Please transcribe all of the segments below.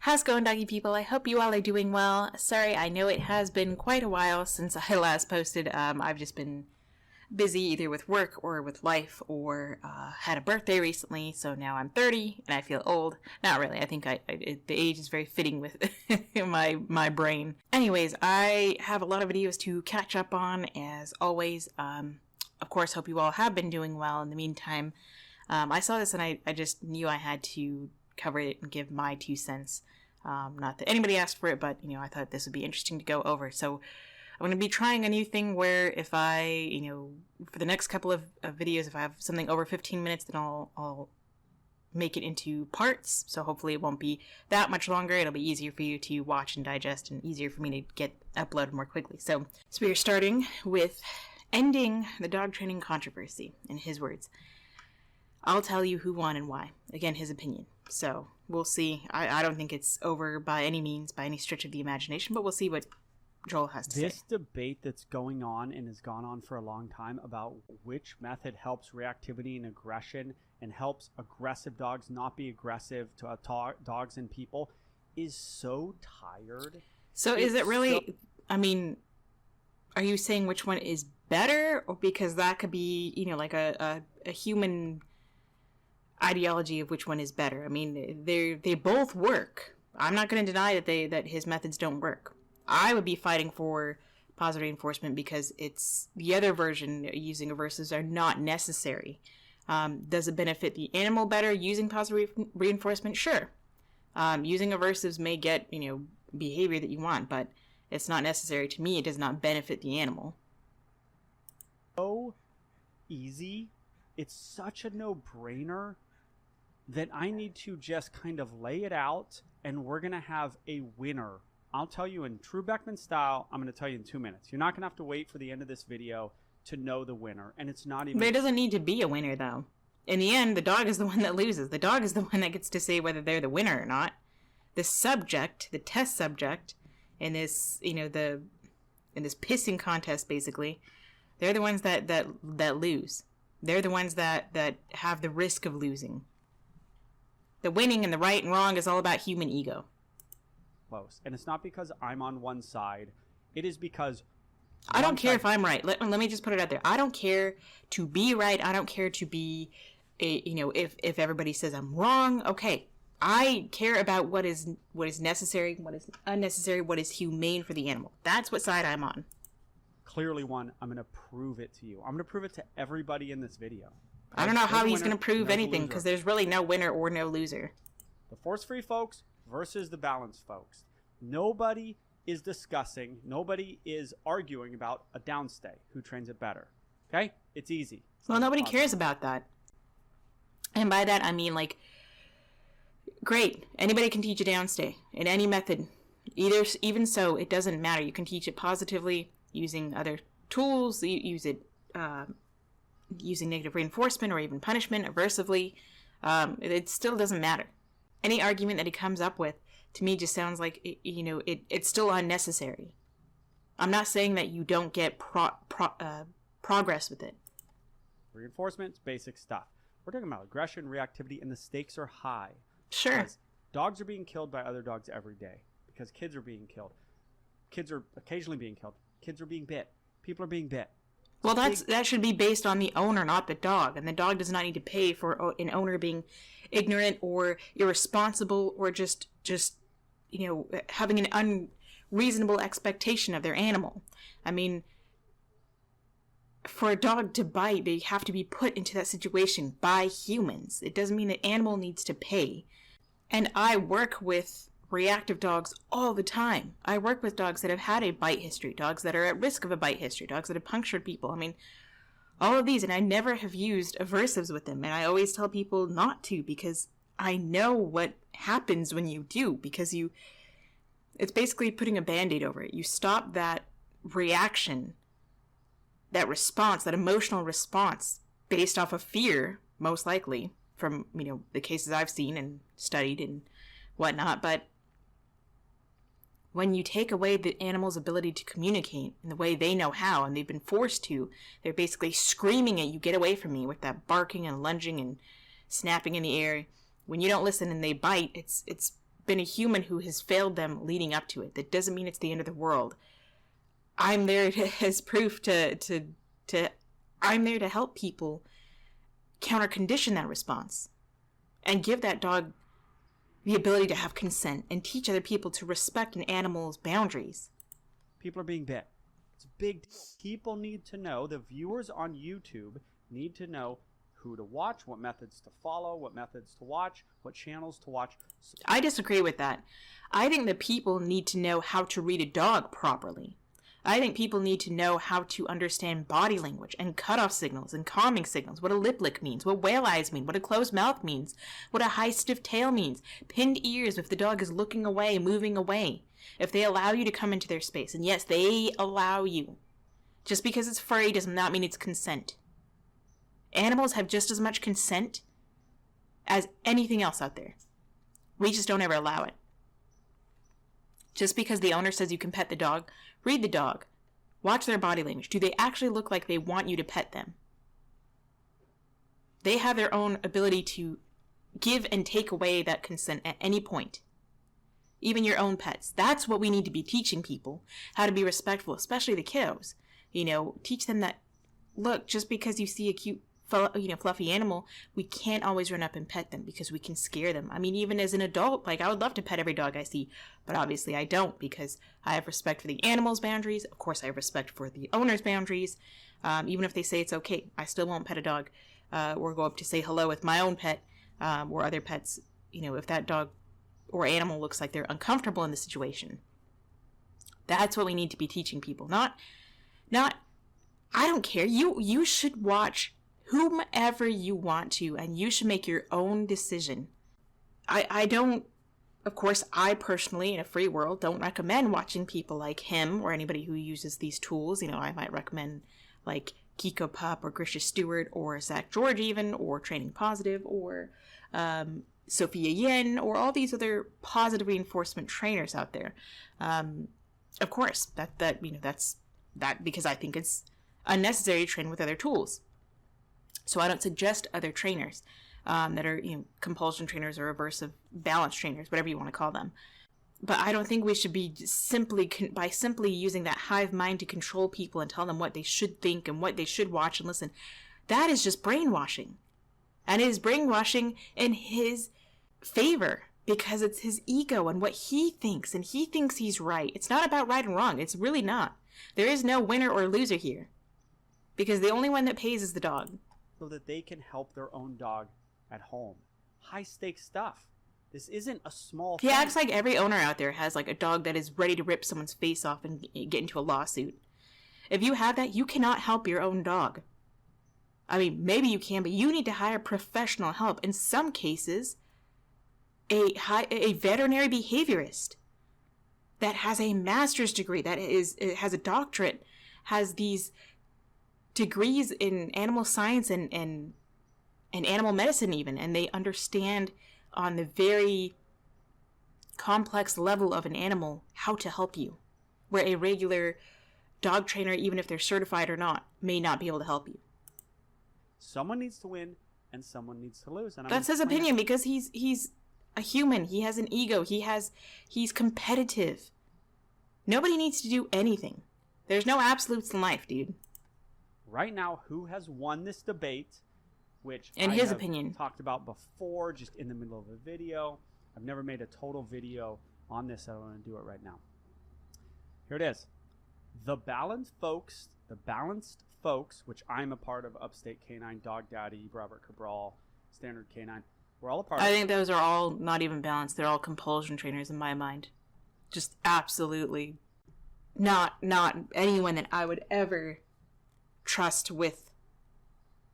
How's it going, doggy people? I hope you all are doing well. Sorry, I know it has been quite a while since I last posted. I've just been busy either with work or with life, or had a birthday recently, so now I'm 30 and I feel old. Not really. I think the age is very fitting with my brain. Anyways, I have a lot of videos to catch up on, as always. Of course, hope you all have been doing well. In the meantime, I saw this and I just knew I had to cover it and give my 2 cents. Not that anybody asked for it, but, I thought this would be interesting to go over. So I'm going to be trying a new thing where if I, for the next couple of videos, if I have something over 15 minutes, then I'll make it into parts. So hopefully it won't be that much longer. It'll be easier for you to watch and digest and easier for me to get uploaded more quickly. So we are starting with ending the dog training controversy, in his words. I'll tell you who won and why. Again, his opinion. So we'll see. I don't think it's over by any means, by any stretch of the imagination, but we'll see what Joel has to say. This debate that's going on and has gone on for a long time about which method helps reactivity and aggression and helps aggressive dogs not be aggressive to dogs and people is so tired. So is it really, are you saying which one is better? Or because that could be, like a human ideology of which one is better. They both work. I'm not going to deny that his methods don't work. I would be fighting for positive reinforcement because it's the other version using aversives are not necessary. Does it benefit the animal better using positive reinforcement? Sure. Using aversives may get, behavior that you want, but it's not necessary. To me, it does not benefit the animal. So easy. It's such a no-brainer that I need to just kind of lay it out, and we're going to have a winner. I'll tell you in true Beckman style, I'm going to tell you in 2 minutes. You're not going to have to wait for the end of this video to know the winner, and it's not even... But it doesn't need to be a winner, though. In the end, the dog is the one that loses. The dog is the one that gets to say whether they're the winner or not. The subject, the test subject, in this, in this pissing contest, basically, they're the ones that lose. They're the ones that have the risk of losing. The winning and the right and wrong is all about human ego. Close. And it's not because I'm on one side. It is because... I don't care if I'm right. Let me just put it out there. I don't care to be right. I don't care to be, if everybody says I'm wrong. Okay. I care about what is necessary, what is unnecessary, what is humane for the animal. That's what side I'm on. Clearly one. I'm going to prove it to you. I'm going to prove it to everybody in this video. I don't know how he's going to prove anything, because there's really no winner or no loser. The force-free folks versus the balanced folks. Nobody is discussing, nobody is arguing about a downstay. Who trains it better? Okay? It's easy. Well, nobody cares about that. And by that, I mean, great. Anybody can teach a downstay in any method. Even so, it doesn't matter. You can teach it positively using other tools. You use it using negative reinforcement or even punishment aversively. It still doesn't matter. Any argument that he comes up with, to me, just sounds like, it's still unnecessary. I'm not saying that you don't get progress with it. Reinforcement's basic stuff. We're talking about aggression, reactivity, and the stakes are high. Sure. Because dogs are being killed by other dogs every day. Because kids are being killed. Kids are occasionally being killed. Kids are being bit. People are being bit. Well, that should be based on the owner, not the dog. And the dog does not need to pay for an owner being ignorant or irresponsible or just having an unreasonable expectation of their animal. For a dog to bite, they have to be put into that situation by humans. It doesn't mean that animal needs to pay. And I work with reactive dogs all the time. I work with dogs that have had a bite history, dogs that are at risk of a bite history, dogs that have punctured people. All of these, and I never have used aversives with them. And I always tell people not to, because I know what happens when you do, because it's basically putting a Band-Aid over it. You stop that reaction, that response, that emotional response based off of fear, most likely, from, the cases I've seen and studied and whatnot. But when you take away the animal's ability to communicate in the way they know how, and they've been forced to, they're basically screaming at you, get away from me, with that barking and lunging and snapping in the air. When you don't listen and they bite, it's been a human who has failed them leading up to it. That doesn't mean it's the end of the world. I'm there as proof I'm there to help people counter condition that response and give that dog the ability to have consent and teach other people to respect an animal's boundaries. People are being bit. It's a big deal. People need to know, the viewers on YouTube need to know who to watch, what methods to follow, what methods to watch, what channels to watch. I disagree with that. I think that people need to know how to read a dog properly. I think people need to know how to understand body language and cutoff signals and calming signals, what a lip lick means, what whale eyes mean, what a closed mouth means, what a high stiff tail means, pinned ears if the dog is looking away, moving away, if they allow you to come into their space. And yes, they allow you. Just because it's furry does not mean it's consent. Animals have just as much consent as anything else out there. We just don't ever allow it. Just because the owner says you can pet the dog, read the dog. Watch their body language. Do they actually look like they want you to pet them? They have their own ability to give and take away that consent at any point. Even your own pets. That's what we need to be teaching people. How to be respectful, especially the kiddos. Teach them that, look, just because you see a cute fluffy animal, we can't always run up and pet them because we can scare them. I mean, even as an adult, I would love to pet every dog I see, but obviously I don't because I have respect for the animal's boundaries. Of course, I have respect for the owner's boundaries. Even if they say it's okay, I still won't pet a dog or go up to say hello with my own pet or other pets. If that dog or animal looks like they're uncomfortable in the situation. That's what we need to be teaching people. Not, I don't care. You should watch whomever you want to, and you should make your own decision. I don't, of course, I personally, in a free world, don't recommend watching people like him or anybody who uses these tools. I might recommend like Kiko Pup or Grisha Stewart or Zak George even, or Training Positive or Sophia Yin or all these other positive reinforcement trainers out there. Of course, that's because I think it's unnecessary to train with other tools. So I don't suggest other trainers that are, compulsion trainers or aversive balance trainers, whatever you want to call them. But I don't think we should be simply using that hive mind to control people and tell them what they should think and what they should watch and listen. That is just brainwashing. And it is brainwashing in his favor because it's his ego and what he thinks, and he thinks he's right. It's not about right and wrong. It's really not. There is no winner or loser here because the only one that pays is the dog. So that they can help their own dog at home. High stakes stuff. This isn't a small thing. He acts like every owner out there has like a dog that is ready to rip someone's face off and get into a lawsuit. If you have that, you cannot help your own dog. I mean, maybe you can, but you need to hire professional help. In some cases, a veterinary behaviorist that has a master's degree, has a doctorate, has these degrees in animal science and animal medicine even, and they understand on the very complex level of an animal how to help you, where a regular dog trainer, even if they're certified or not, may not be able to help you. Someone needs to win and someone needs to lose. And that's his opinion because he's a human. He has an ego. He's competitive. Nobody needs to do anything. There's no absolutes in life, dude. Right now, who has won this debate, which in his opinion talked about before, just in the middle of a video. I've never made a total video on this, so I want to do it right now. Here it is. The Balanced Folks, which I'm a part of, Upstate Canine, Dog Daddy, Robert Cabral, Standard Canine. We're all a part of. I think those are all not even balanced. They're all compulsion trainers in my mind. Just absolutely not anyone that I would ever trust with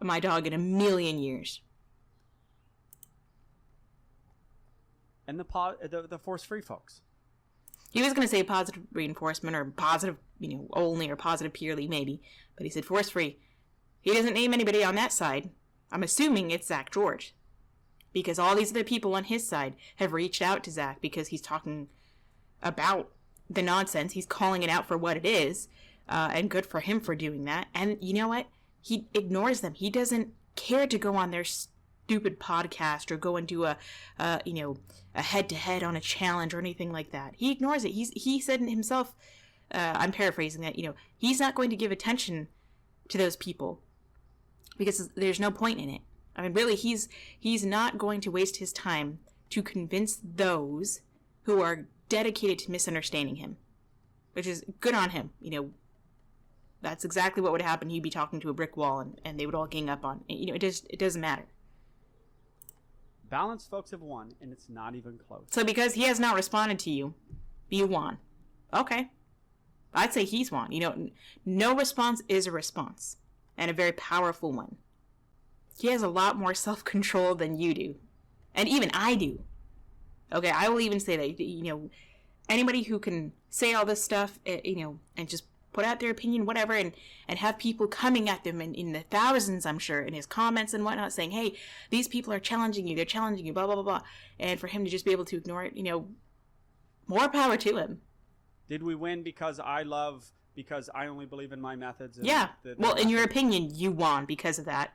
my dog in a million years. And the force-free folks. He was going to say positive reinforcement or positive, only or positive purely maybe, but he said force-free. He doesn't name anybody on that side. I'm assuming it's Zak George, because all these other people on his side have reached out to Zak because he's talking about the nonsense. He's calling it out for what it is. And good for him for doing that. And you know what? He ignores them. He doesn't care to go on their stupid podcast or go and do a head-to-head on a challenge or anything like that. He ignores it. He said himself, I'm paraphrasing that, he's not going to give attention to those people because there's no point in it. I mean, really, he's not going to waste his time to convince those who are dedicated to misunderstanding him, which is good on him. That's exactly what would happen. He'd be talking to a brick wall and they would all gang up on, it doesn't matter. Balanced folks have won, and it's not even close. So because he has not responded to you, you won. Okay. I'd say he's won. No response is a response, and a very powerful one. He has a lot more self-control than you do, and even I do. Okay, I will even say that, anybody who can say all this stuff, and just put out their opinion, whatever, and have people coming at them in the thousands, I'm sure, in his comments and whatnot, saying, hey, these people are challenging you, they're challenging you, blah, blah, blah, blah. And for him to just be able to ignore it, more power to him. Did we win because I only believe in my methods? Yeah. Well, in your opinion, you won because of that.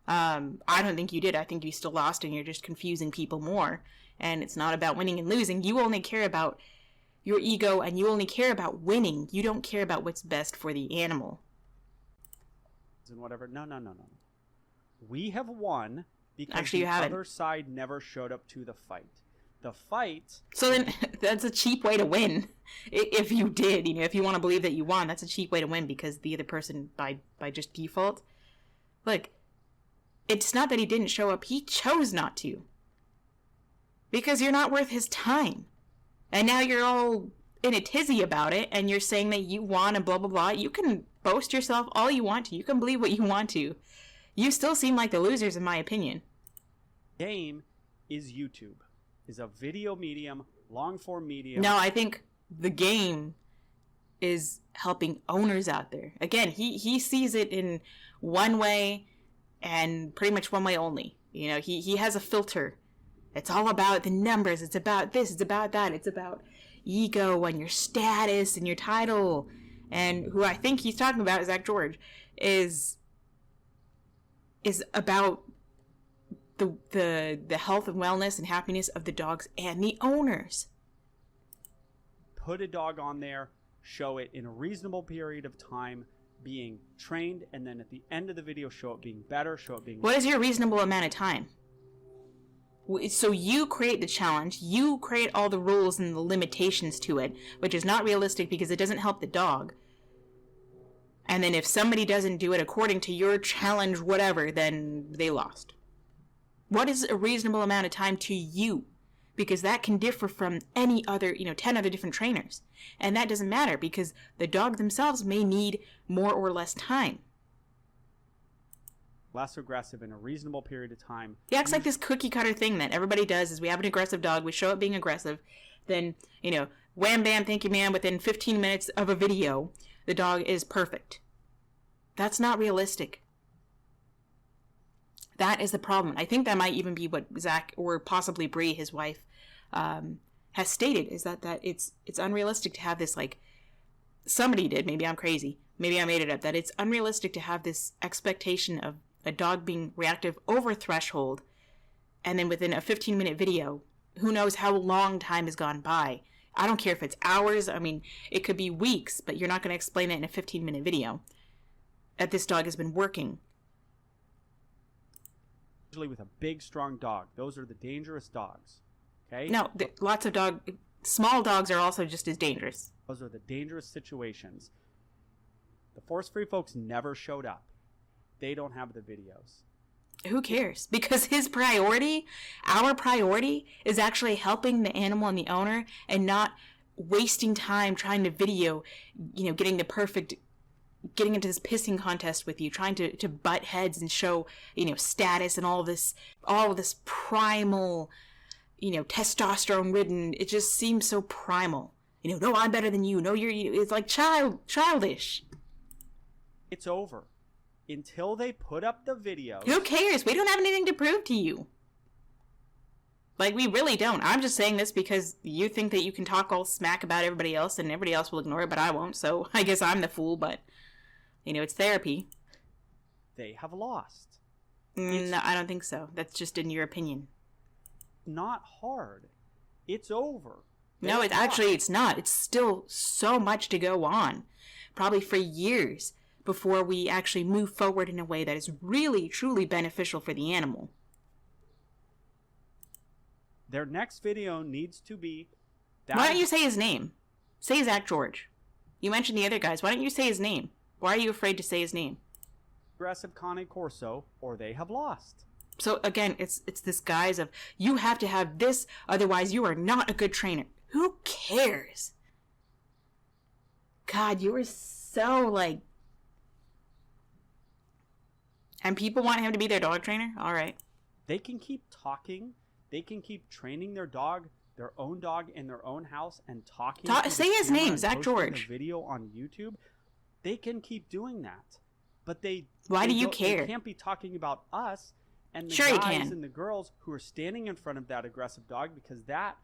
I don't think you did. I think you still lost, and you're just confusing people more. And it's not about winning and losing. You only care about your ego, and you only care about winning. You don't care about what's best for the animal. And whatever. No. We have won because actually, the other side never showed up to the fight. The fight. So then, that's a cheap way to win. If you did, if you want to believe that you won, that's a cheap way to win because the other person, by just default, look, it's not that he didn't show up. He chose not to. Because you're not worth his time. And now you're all in a tizzy about it, and you're saying that you won and blah, blah, blah. You can boast yourself all you want to. You can believe what you want to. You still seem like the losers, in my opinion. Game is YouTube. Is a video medium, long-form medium. No, I think the game is helping owners out there. Again, he sees it in one way and pretty much one way only. He has a filter. It's all about the numbers. It's about this. It's about that. It's about ego and your status and your title. And who I think he's talking about, Zak George, is about the health and wellness and happiness of the dogs and the owners. Put a dog on there, show it in a reasonable period of time being trained, and then at the end of the video show it being better, show it being... What is your reasonable amount of time? So you create the challenge, you create all the rules and the limitations to it, which is not realistic because it doesn't help the dog. And then if somebody doesn't do it according to your challenge, whatever, then they lost. What is a reasonable amount of time to you? Because that can differ from any other, 10 other different trainers. And that doesn't matter because the dog themselves may need more or less time. Less aggressive in a reasonable period of time. Yeah, it's like this cookie cutter thing that everybody does is we have an aggressive dog, we show it being aggressive, then, wham bam, thank you ma'am, within 15 minutes of a video, the dog is perfect. That's not realistic. That is the problem. I think that might even be what Zach, or possibly Bree, his wife, has stated, is that it's unrealistic to have this, somebody did, maybe I'm crazy, maybe I made it up, that it's unrealistic to have this expectation of a dog being reactive over threshold, and then within a 15-minute video, who knows how long time has gone by. I don't care if it's hours, it could be weeks, but you're not going to explain that in a 15-minute video, that this dog has been working. Usually with a big, strong dog. Those are the dangerous dogs. Okay? No, small dogs are also just as dangerous. Those are the dangerous situations. The force-free folks never showed up. They don't have the videos. Who cares? Because our priority, is actually helping the animal and the owner and not wasting time trying to video, getting into this pissing contest with you, trying to butt heads and show, status and all this primal, testosterone ridden. It just seems so primal. No, I'm better than you. No, it's like childish. It's over. Until they put up the videos. Who cares? We don't have anything to prove to you. We really don't. I'm just saying this because you think that you can talk all smack about everybody else and everybody else will ignore it, but I won't. So I guess I'm the fool, but, it's therapy. They have lost. No, I don't think so. That's just in your opinion. Not hard. It's over. No, it's not. It's still so much to go on. Probably for years before we actually move forward in a way that is really, truly beneficial for the animal. Their next video needs to be... Why don't you say his name? Say Zak George. You mentioned the other guys. Why don't you say his name? Why are you afraid to say his name? Aggressive Cane Corso, or they have lost. So again, it's this guise of, you have to have this, otherwise you are not a good trainer. Who cares? God, you are so like... And people want him to be their dog trainer? All right. They can keep talking. They can keep training their dog, their own dog in their own house, and talking. Say his name, Zak George. Video on YouTube. They can keep doing that, but Why do you care? They can't be talking about us and the Sure guys and the girls who are standing in front of that aggressive dog, because that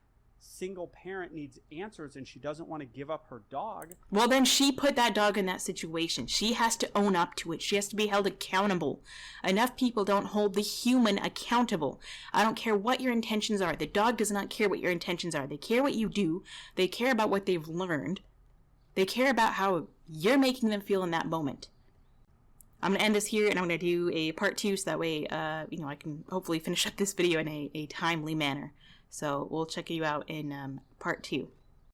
single parent needs answers and she doesn't want to give up her dog. Well, then she put that dog in that situation. She has to own up to it. She has to be held accountable. Enough people don't hold the human accountable. I don't care what your intentions are. The dog does not care what your intentions are. They care what you do. They care about what they've learned. They care about how you're making them feel in that moment. I'm going to end this here, and I'm going to do a part 2, so that way, I can hopefully finish up this video in a timely manner. So we'll check you out in part 2.